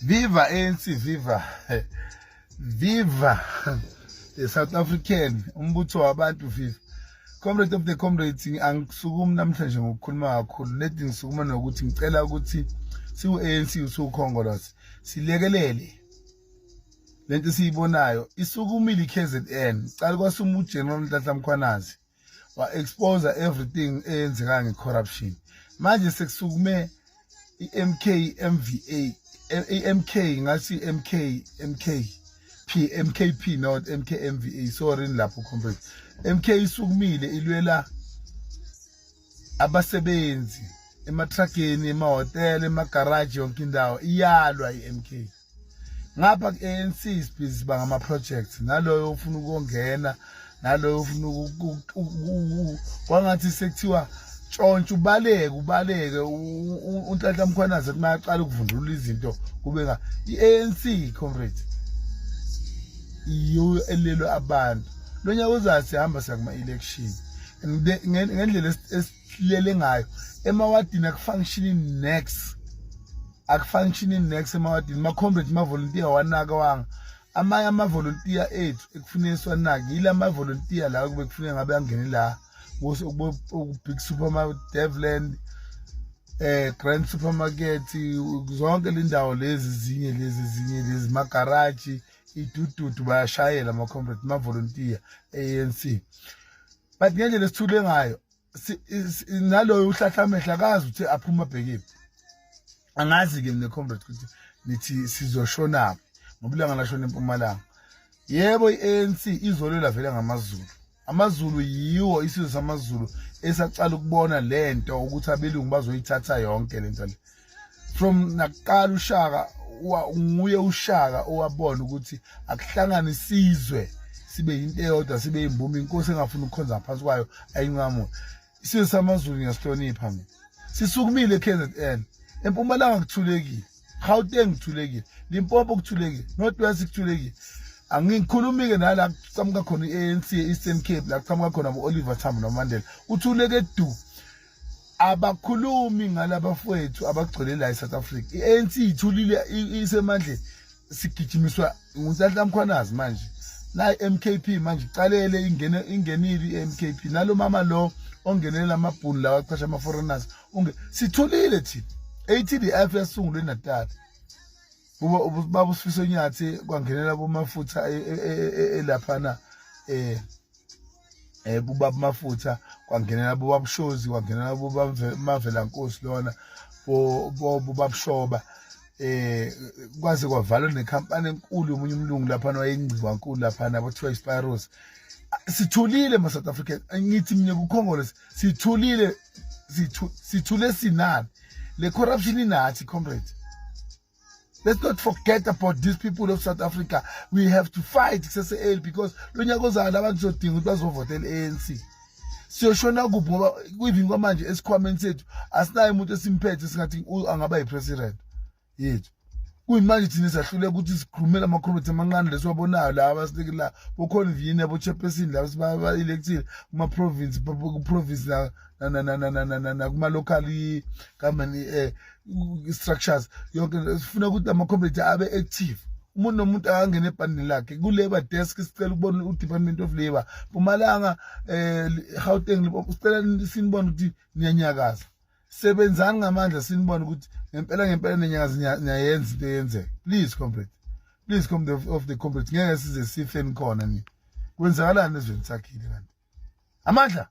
Viva ANC, viva. Viva the South African, umbutho wabantu viva. Comrade of the comrades, angisukumi namhlanje ngokukhuluma kakhulu, leti ngisukuma nokuthi ngicela ukuthi siwu-ANC usukhongolose silekelele lento siyibonayo isukumile iKZN. Cala kwasuma uGeneral Nhlanhla Mkhwanazi wa expose everything eyenzeka ngecorruption. Manje sekusukume iMK MVA MK ngasi MKP not MKMVA, sorry lapho comrade. MK isukumile ilwela abasebenzi ematrageni, emahotela, emagaraji, yonke indawo iyalwa iMK. Ngapha ANC isibhizi bangama projects, naloyo ufuna ukongena, naloyo ufuna kwangathi sekuthiwa tshontsha ubaleke uNhlanhla Mkhwanazi mayaqala ukuvundulula izinto kube nga iANC comrade iyo elelo abantu lonyaka uzathi sihamba sakuma election ngendlela esilele ngayo emawadini akufunctioning next emawadini ma comrade ma volunteer wanaka wanga amanye ama volunteer ethu ekufuniswa naki yila ama volunteer la kube kufuneka ngabe angene la big supermarket Devland Grand Supermarket zonke lindawo lezi magaraji idududu bayashayela ama comrade ma volunteer ANC. But ngendlela esithule ngayo naloyo uhlahlamehla kazi uthi aphuma bhekephi. Angazi ke mne comrade ukuthi nithi sizoshona ngobulanga lashona eMpumalanga. Yebo iANC izolwela vele ngamaZulu. AmaZulu yiwo isizwe samaZulu esaqala ukubona lento ukuthi abelungu bazoyithatha yonke lento le. From naqala uShaka nguye uShaka owabona ukuthi akuhlangane isizwe sibe into eyodwa sibe imbumbi inkosi engafuna ukukhonza phansi kwayo ayinqamulo. Isizwe samaZulu ngiyasihlonipha mina. Sisukumile eKZN. eMpumalanga kuthulekile, Gauteng kuthulekile, Limpopo kuthulekile, North West kuthulekile. Angikhulumi ke nala kuqhamuka khona iANC Eastern Cape la kuqhamuka khona uOliver Tambo noMandela. Uthuleke du. Abakhulumi ngalabafowethu abagcwele la eSouth Africa. iANC ithulile isemandleni sigijimiswa nguNhlanhla Mkhwanazi manje. La MKP manje iqalele ingenile iMKP nalo mama lo ongenela amabhunu lawa aqasha ama foreigners. Sithulile thina. ATDF yasungulwe eNatal. Baba uSifiso Nyathi kwangenela bomafutha elaphana bubaba mafutha kwangenela bobabushozi kwangenela bobamavela Nkosi lona bobabushoba kwaze kwavalwa nekhampani enkulu yomunye umlungu lapha wayengciwa nkulu lapha abathiwa iSpyros. Sithulile ma South Africa ngithi mina kukhongole sithule sinani le corruption inathi comrade. Let's not forget about these people of South Africa. We have to fight XSL because lonyaka ozayo abantu zodinga ukuthi bazovotela iANC. Siyoshona kuphi ngoba kwivini kwamanje esikhwameni sethu asinayo umuntu esimphethe singathi angaba yipresident yethu. Kuyimanje thina sahlule ukuthi sikhulumela ama-comrades amancane lesiwabonayo la abasinike la boconvene abo-chairperson la siba-electile kuma-province na kuma-local government structures yonke. Sifuna ukuthi ama-comrades abe active. Umuntu nomuntu angangena ebhandini lakhe ku-Labour desk sicela ukubona u-Department of Labour Mpumalanga Gauteng sicela sinibone ukuthi niyanyakaza. Sebenzani ngamandla sinibone ukuthi ngempela nenyakaza niyayenza into eyenzeka. Please comrade, please comrade of the comrades ngeke size sife nikhona ni kwenzakalani ezweni sakhile kanti amandla.